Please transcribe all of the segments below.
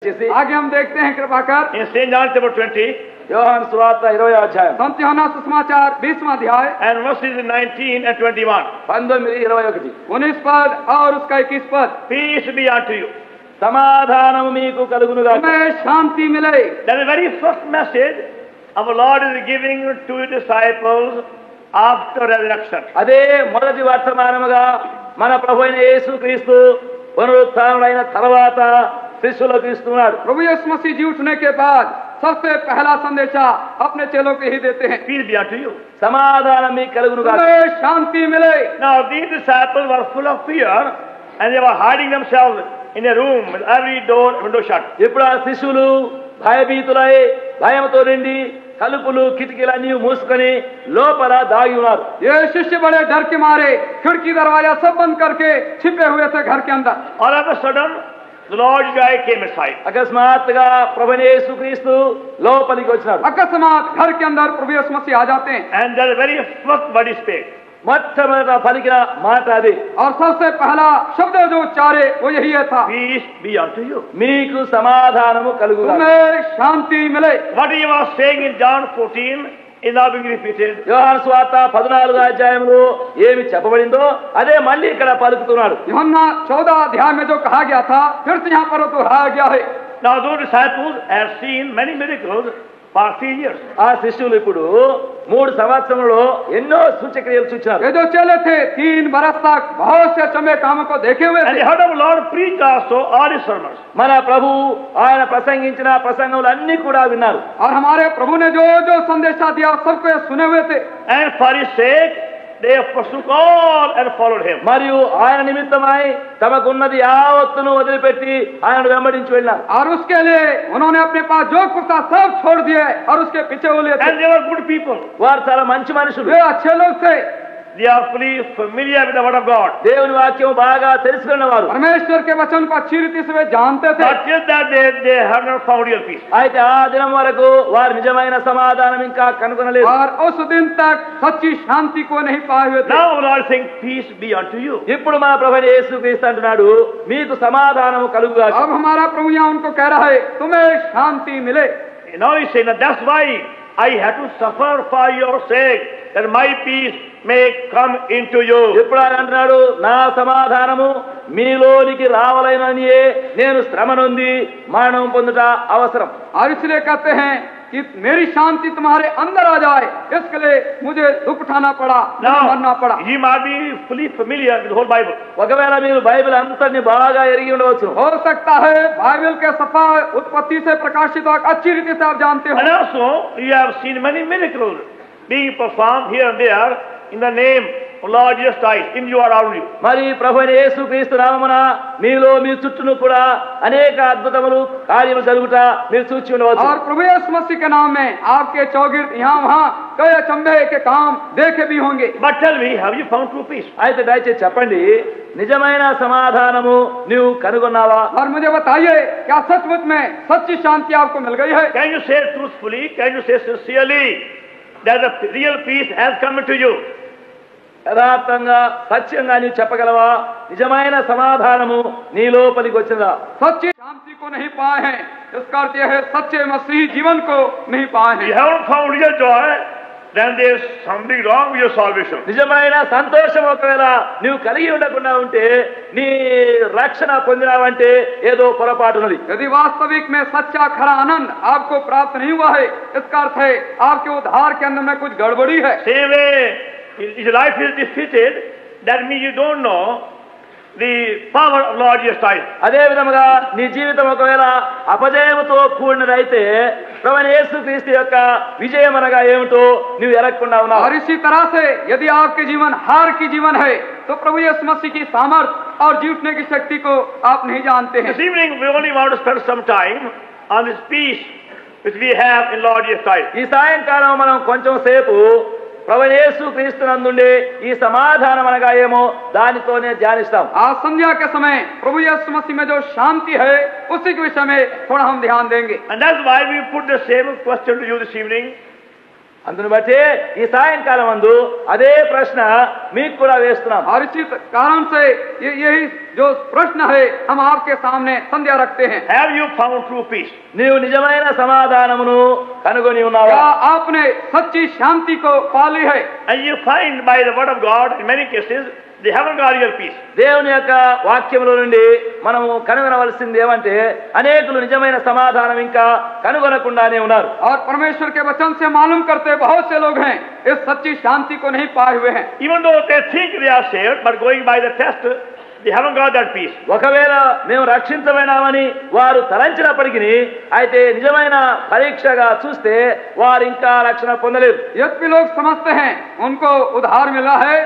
आगे हम देखते हैं कृपा कर In St. John chapter 20 యోహాను సువార్త 20వ అధ్యాయం संत यूहन्ना सुसमाचार 20वां अध्याय and verses 19 and 21. 19-21 19 पद और उसका 21 पद। Peace be unto you. సమాధానము మీకు కలుగునుగాక. तुम्हें शांति मिले। That is the very first message our Lord is giving to his disciples after resurrection. అదే మొదటి వర్తమానముగా మన ప్రభు అయిన యేసుక్రీస్తు పునరుత్థానుడైన తర్వాత శిష్యులకు ఇస్తున్నాడు. प्रभु यीशु मसीह जी उठने के बाद सबसे पहला संदेशा अपने चेलों को ही देते हैं। Peace be unto you. సమాధానం మీకు కలుగునుగాక. तुम्हें शांति मिले। Now these disciples were full of fear and they were hiding themselves in a room with every door and window shut. ఇప్పుడు ఆ శిష్యులు భయభీతులై భయంతో నిండి తలుపులు కిటికీలన్నీ మూసుకొని లోపల దాగి ఉన్నారు. ये शिष्य बड़े डर के मारे खिड़की दरवाजा सब बंद करके छिपे हुए थे घर के अंदर। All of a sudden the Lord guy came inside. అకస్మాత్తుగా ప్రభు అయిన యేసుక్రీస్తు లోపలికి వచ్చినాడు. अकस्मात घर के अंदर प्रभु यीशु मसीह आ जाते हैं And that very first word he spake. మొట్టమొదట పలికిన మాట అది. और सबसे पहला शब्द जो उच्चारे वो यही था, Peace be unto you. మీకు సమాధానము కలుగుగాక. तुम्हें शांति मिले। What he was saying in John 14 is now being repeated. యోహాను సువార్త 14వ అధ్యాయంలో ఏమి చెప్పబడిందో అదే మళ్ళీ ఇక్కడ పలుకుతున్నాడు. यूहन्ना 14 अध्याय में जो कहा गया था फिर से यहाँ पर दोहराया गया है। Now those disciples have seen many miracles for 3 years. ఆ శిష్యులు ఇప్పుడు 3 సంవత్సరంలో ఎన్నో సూచక్రియలు చూచారు. ये जो चले थे 3 बरस तक बहुत से अचंभे कामों को देखे हुए And थे। they heard of Lord preach also all his sermons. మన ప్రభు ఆయన ప్రసంగించిన ప్రసంగములు అన్ని కూడా విన్నారు. और हमारे प्रभु ने जो जो संदेशा दिया सबको ये सुने हुए थे। And for his sake they forsook all and followed him. మరియు ఆయన నిమిత్తమై తమకున్నది యావత్తును వదిలిపెట్టి ఆయనను వెంబడించి వెళ్ళారు. और उसके लिए उन्होंने अपने पास जो कुछ था सब छोड़ दिए और उसके पीछे वो लिए थे। And they were good people. వారు చాలా మంచి మనుషులు. वे अच्छे लोग थे, They are fully familiar with the word of God. దేవుని వాక్యం బాగా తెలుసుకున్నవారు. परमेश्वर के वचन को अच्छी रीति से वे जानते थे। But till that they have not found real peace. అయితే ఆ దినం వరకు వారు నిజమైన సమాధానం ఇంకా కనుగొనలేదు. और उस दिन तक सच्ची शांति को नहीं पाए हुए थे। Now the Lord is saying, peace be unto you. ఇప్పుడు మన ప్రభు యేసుక్రీస్తు అంటున్నాడు మీకు సమాధానము కలుగుగాక. अब हमारा प्रभु यहाँ उनको कह रहा है तुम्हें शांति मिले। Now he's saying that that's why I had to suffer for your sake, that my peace may come into you. ఇప్పుడు ఆయన అంటున్నాడు నా సమాధానము మీలోనికి రావాలననియే నేను శ్రమ నొంది మరణం పొందుట అవసరం. और इसलिए कहते हैं कि मेरी शांति तुम्हारे अंदर आ जाए इसके लिए मुझे दुख उठाना पड़ा, मुझे मरना पड़ा। Now, he might be fully familiar with the whole Bible. ఒకవేళ మీరు బైబిల్ అంతటిని బాగా ఎరిగి ఉండవచ్చు. हो सकता है बाइबल के सफा उत्पत्ति से प्रकाशित और अच्छी रीति से आप जानते हो। And also, you have seen many miracles being performed here and there in the name of Lord Jesus Christ, in you or around you. మరి ప్రభు అయిన యేసుక్రీస్తు నామమున మీలో మీ చుట్టూను కూడా అనేక అద్భుతములు కార్యములు జరుగుట మీరు చూచి ఉండవచ్చు. और प्रभु यीशु मसीह के नाम में आपके चौगिर्द यहाँ वहाँ कई अचंभे के काम देखे भी होंगे। But tell me, have you found true peace? అయితే దయచేసి చెప్పండి నిజమైన సమాధానము నీవు కనుగొన్నావా? और मुझे बताइए क्या सचमुच में सच्ची शांति आपको मिल गई है? Can you say truthfully, can you say sincerely that the real peace has come into you? యథార్థంగా సత్యంగా నీవు చెప్పగలవా నిజమైన సమాధానము నీ లోపలికి వచ్చిందా? सच्ची शांति को नहीं पाए हैं इसका अर्थ यह है सच्चे मसीही जीवन को नहीं पाए You हैं। haven't found real joy, then there's something wrong with your salvation. నిజమైన సంతోషం ఒకవేళ నీవు కలిగి ఉండకుండా ఉంటే నీ రక్షణ పొందినావంటే ఏదో పొరపాటున్నది. यदि वास्तविक में सच्चा खरा आनंद आपको प्राप्त नहीं हुआ है इसका अर्थ है आपके उद्धार के अंदर में कुछ गड़बड़ी है। Same way, if your life is defeated, that means you don't know the power of Lord Jesus Christ. అదే విధముగా నీ జీవితం ఒకవేళ అపజయముతో కూడినదైతే ప్రభువైన యేసుక్రీస్తు యొక్క విజయం అనగా ఏమిటో నీవు ఎరగకుండా ఉన్నావు. और इसी तरह से यदि आपके जीवन हार की जीवन है तो प्रभु यीशु मसीह की सामर्थ और जीतने की शक्ति को आप नहीं जानते हैं। This evening we only want to spend some time on this peace which we have in Lord Jesus Christ. ఈ సాయంకాలం మనం కొంచెం సేపు ప్రభువైన యేసుక్రీస్తు నందుండే ఈ సమాధానం అనగా ఏమో దానితోనే ధ్యానిస్తాం. आज संध्या के समय प्रभु यीशु मसीह में जो शांति है उसी के विषय में थोड़ा हम ध्यान देंगे। And that's why we put the same question to you this evening. అందుని బట్టి ఈ సాయంకాలం అందు అదే ప్రశ్న మీకు కూడా వేస్తున్నాం. और इसी कारण से यही जो प्रश्न है हम आपके सामने संध्या रखते हैं. Have you found true peace? నీవు నిజమైన సమాధానమును కనుగొని ఉన్నావా? क्या आपने सच्ची शांति को पाली है? And you find by the word of God in many cases they haven't got real peace. దేవుని యొక్క వాక్యములో నుండి మనము కనుగొనవలసింది ఏమంటే అనేకులు నిజమైన సమాధానం ఇంకా కనుగొనకుండానే ఉన్నారు. और परमेश्वर के वचन से मालूम करते बहुत से लोग हैं इस सच्ची शांति को नहीं पाए हुए हैं. Even though they think they are saved, but going by the test, they haven't got that peace. ఒకవేళ మేము రక్షించబడినామని వారు తలంచినప్పటికీ అయితే నిజమైన పరీక్షగా చూస్తే వారు ఇంకా రక్షణ పొందలేరు. यद्यपि लोग समझते हैं उनको उद्धार मिला है,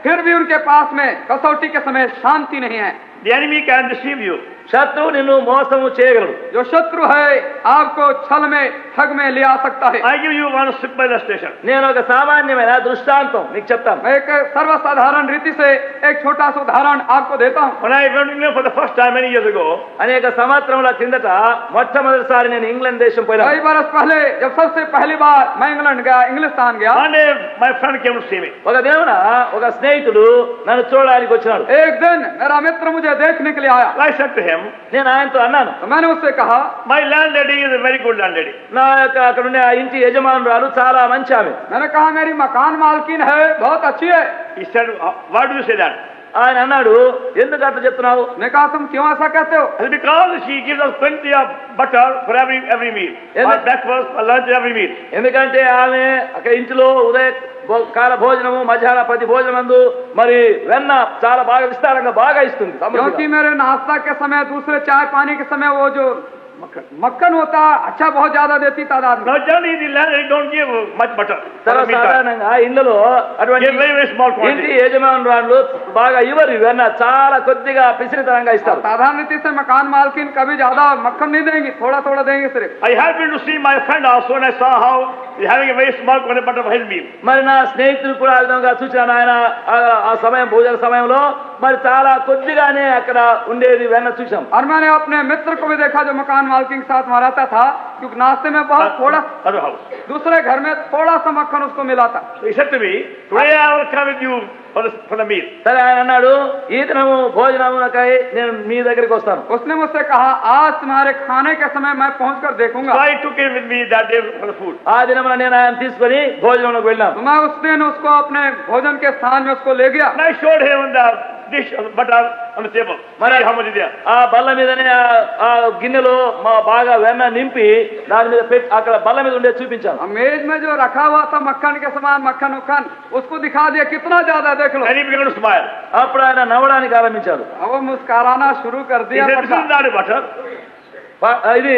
फिर भी उनके पास में कसौटी के समय शांति नहीं है. The enemy can deceive you. శత్రువు నిన్ను మోసము చేయగలడు. जो शत्रु है आपको छल में ठग में ले आ सकता है. I give you one simple illustration. నేను ఒక సామాన్యమైన దృష్టాంతం మీకు చెప్తాను. मैं एक सर्वसाधारण रीति से एक छोटा सा उदाहरण आपको देता हूँ. When I went to England for the first time many years ago, అనేక సంవత్సరముల కిందట మొట్టమొదటిసారి నేను ఇంగ్లాండ్ దేశం పోయినా. कई बरस पहले जब सबसे पहली बार मैं इंग्लैंड गया, इंग्लिस्तान गया, one day my friend came to see me. ఒక దేవున ఒక స్నేహితుడు నన్ను చూడడానికి వచ్చినాడు. एक दिन मेरा मित्र मुझे देखने के लिए आया. I said to him, నేను ఆయనతో అన్నాను, तो मैंने उससे कहा my landlady is a very good landlady. నా యొక్క అక్కడ ఉండే ఆ ఇంటి యజమానురాలు చాలా మంచి ఆమె. मैंने कहा मेरी मकान मालकिन है, बहुत अच्छी है. He said, why do you say that? ఆయన అన్నాడు, ఎందుకు అట్లా చెప్తున్నావు? मैंने कहा तुम क्यों ऐसा कहते हो? It's because she gives us plenty of butter for every meal. For breakfast, for lunch, every meal. ఎందుకంటే ఆమె అక్కడ ఇంటిలో ఉదయ కాల భోజనము మధ్యాహ్న ప్రతి భోజనమందు మరి వెన్న చాలా బాగా విస్తారంగా బాగా ఇస్తుంది. क्योंकि मेरे नाश्ता के समय, दूसरे चाय पानी के समय वो जो मक्खन होता अच्छा बहुत ज्यादा देती तादाद में. Now generally the landlady don't give much butter. సర్వసాధారణంగా ఇళ్లలో అటువంటి Give very, very small ఇంటి quantity. యజమానురాలు బాగా ఇవ్వరు వెన్న, చాలా కొద్దిగా పిసిరితనంగా ఇస్తారు. साधारण रीति से मकान मालकिन कभी ज्यादा मक्खन नहीं देंगी, थोड़ा थोड़ा देंगे सिर्फ. I happened to see my friend also and I saw how he's having a very small quantity of butter for his meal. మరి నా స్నేహితులు కూడా ఆ విధంగా చూచాను. ఆయన ఆ సమయం భోజన సమయంలో మరి చాలా కొద్దిగానే అక్కడ ఉండేది వెన్న చూసాం. और मैंने अपने मित्र को भी देखा जो मकान मालकिन के साथ वहाँ रहता था, क्योंकि नाश्ते में बहुत थोड़ा, Other house. दूसरे घर में थोड़ा सा मक्खन उसको मिला था. So he said to me, today I will come with you for the meal. సరే ఆయన అన్నాడు, ఈ దినము భోజనమునకై నేను మీ దగ్గరికి వస్తాను. उसने मुझसे कहा आज तुम्हारे खाने के समय मैं पहुँच कर देखूंगा. So I took him with me that day for the food. ఆ దినమున నేను ఆయన తీసుకొని భోజనంలోకి వెళ్ళాను. तो मैं उस दिन उसको अपने भोजन के स्थान में उसको ले गया. And I showed him the dish of butter on the table. Mara- See how much is there. ఆ బల్ల మీదనే ఆ గిన్నెలో బాగా వెన్న నింపి దాని మీద పెట్టి అక్కడ బల్ల మీద ఉండే చూపించాను. अब मेज में जो रखा हुआ था मक्खन के समान मक्खन उक्खन उसको दिखा दिया, कितना ज्यादा देख लो. And he began to smile. అప్పుడు ఆయన నవ్వడానికి ఆరంభించాడు. अब वो मुस्कुराना शुरू कर He दिया. said, this is not a butter. ఇది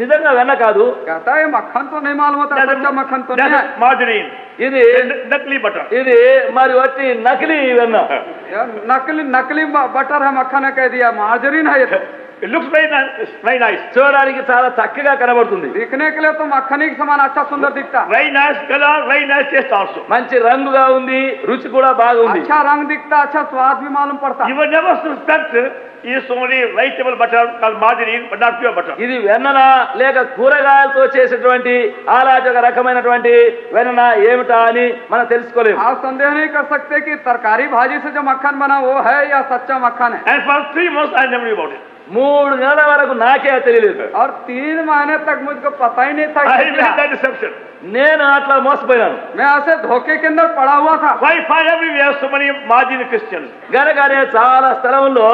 నిజంగా వెన్న కాదు. कहता है मक्खन तो नहीं मालूम होता, सच्चा मक्खन तो नहीं है. That's margarine. ఇది Nakli butter. ఇది మరి వట్టి నకిలీ వెన్న. यार नकली नकली बटर है, मक्खन है कह दिया, मार्जरीन है ये तो. It looks very nice. Very nice. చూడడానికి చాలా చక్కగా కనబడుతుంది. दिखने के लिए तो मक्खन ही के समान अच्छा सुंदर दिखता. Very nice color, very nice taste also. మంచి రంగుగా ఉంది, రుచి కూడా బాగుంది. अच्छा रंग दिखता, अच्छा स्वाद भी मालूम पड़ता. You will never suspect is only vegetable butter called margarine, but not pure butter. ఇది వెన్ననా లేక కూరగాయలతో చేసేటువంటి అలాంటి ఒక రకమైనటువంటి వెన్న ఏమిటా అని మనం తెలుసుకోలేము. आप संदेह नहीं कर सकते कि तरकारी भाजी से जो मक्खन बना वो है या सच्चा मक्खन है. And for 3 months I never knew about it. 3 నెలల వరకు నాకే తెలియలేదు. और 3 महीने तक मुझको पता ही नहीं था I कि made क्या. that deception. నేను అట్లా మోసపోయాను. मैं ऐसे धोखे के अंदर पड़ा हुआ था. Why find everywhere so many margarine Christians? గనకనే చాలా స్థలంలో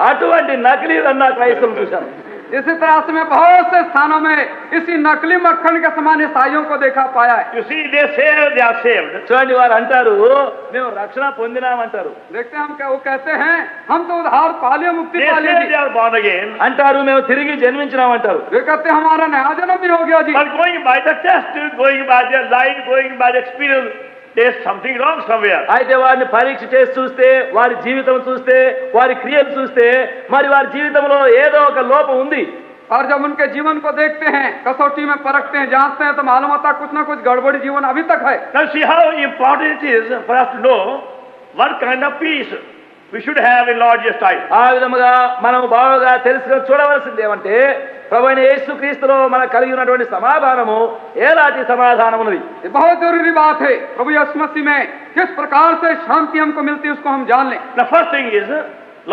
అటువంటి నకిలీ వెన్న క్రైస్తవులు చూశాను. इसी तरह से मैं बहुत से स्थानों में इसी नकली मक्खन के समान ईसाइयों को देखा पाया है. You see, they say they are saved. చూడండి, వారు అంటారు మేము రక్షణ పొందినామంటారు. देखते हैं हम क्या, वो कहते हैं हम तो उद्धार पाले, मुक्ति They Pali say ji. they are born again. అంటారు మేము తిరిగి జన్మించినామంటారు. वे कहते हैं हमारा नया जन्म भी हो गया जी. But going by the test, going by their life, going by the experience, there's something wrong somewhere. అయితే వారిని పరీక్ష చేసి చూస్తే, వారి జీవితం చూస్తే, వారి క్రియలు చూస్తే మరి వారి జీవితంలో ఏదో ఒక లోపం ఉంది. और जब उनके जीवन को देखते हैं, कसौटी में परखते हैं, जांचते हैं, तो मालूम होता कुछ ना कुछ गड़बड़ी जीवन अभी तक है. Now see how important it is for us to know what kind of peace we should have in Lord Jesus Christ. ఆ విధముగా మనం బాగా తెలుసుకొని చూడవలసింది ఏమంటే ప్రభువైన యేసుక్రీస్తులో మనకు కలిగి ఉన్నటువంటి సమాధానము ఎలాంటి సమాధానం ఉన్నది. ये बहुत जरूरी बात है प्रभु यीशु मसीह में किस प्रकार से शांति हमको मिलती है उसको हम जान लें. The first thing is,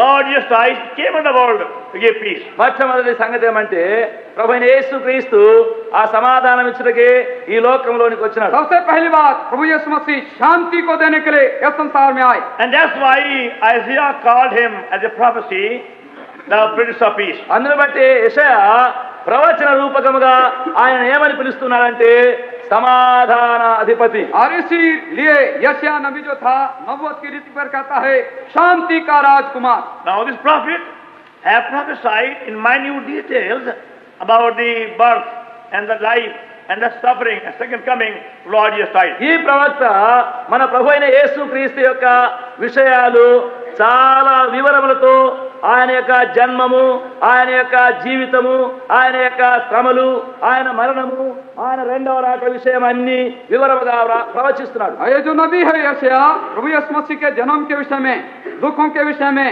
Lord Jesus Christ came in the world to give peace. మొట్టమొదటి సంగతి ఏమంటే ప్రభువైన యేసుక్రీస్తు ఆ సమాధానం ఇచ్చుటకే ఈ లోకంలోనికి వచ్చినాడు. सबसे पहली बात प्रभु यीशु मसीह शांति को देने के लिए इस संसार में आए. And that's why Isaiah called him as a prophecy, the Prince of Peace. అందును బట్టి యెషయా ప్రవచన రూపకముగా ఆయన ఏమని పిలుస్తున్నాడంటే సమాధాన అధిపతి. और इसीलिए यशायाह नबी जो था नबूवत की रीति पर कहता है शांति का राजकुमार. Now this prophet have prophesied in minute details about the birth and the life and the suffering and second coming of Lord Jesus Christ. ఈ ప్రవక్త మన ప్రభు అయిన యేసుక్రీస్తు యొక్క విషయాలు చాలా వివరములతో ఆయన యొక్క జన్మము, ఆయన యొక్క జీవితము, ఆయన యొక్క శ్రమలు, ఆయన మరణము, ఆయన రెండవ రాక విషయం అన్ని వివరముగా ప్రవచిస్తున్నాడు. ये जो नबी है यशायाह प्रभु यीशु मसीह के जन्म के विषय में, दुखों के विषय में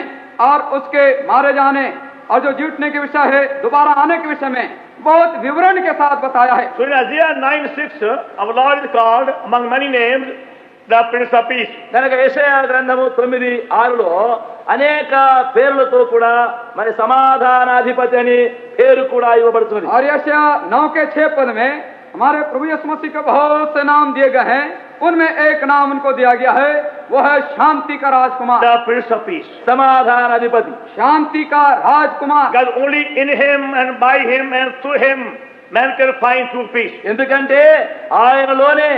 और उसके मारे जाने और जो जीतने के विषय है, दोबारा आने के विषय में बहुत विवरण के साथ बताया है. So in Isaiah 9:6, our Lord is called among many names the Prince of Peace. కనుక యెషయా గ్రంథము 9:6లో అనేక పేర్లతో కూడా మరి సమాధానాధిపతి అని పేరు కూడా ఇవ్వబడుతుంది. और यशायाह 9 के 6 पद में हमारे प्रभु यीशु मसीह के बहुत से नाम दिए गए हैं. उनमें एक नाम उनको दिया गया है, वो है शांति का राजकुमार. The Prince of Peace. సమాధానాధిపతి, शांति का राजकुमार. Because only in him and by him and through him man can find true peace. ఎందుకంటే ఆయనలోనే,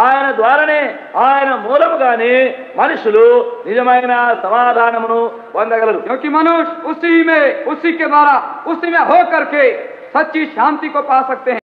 ఆయన ద్వారానే, ఆయన మూలముగానే మనుషులు నిజమైన సమాధానమును పొందగలరు. क्योंकि मनुष्य उसी में, उसी के द्वारा, उसी में होकर के सच्ची शांति को पा सकते हैं.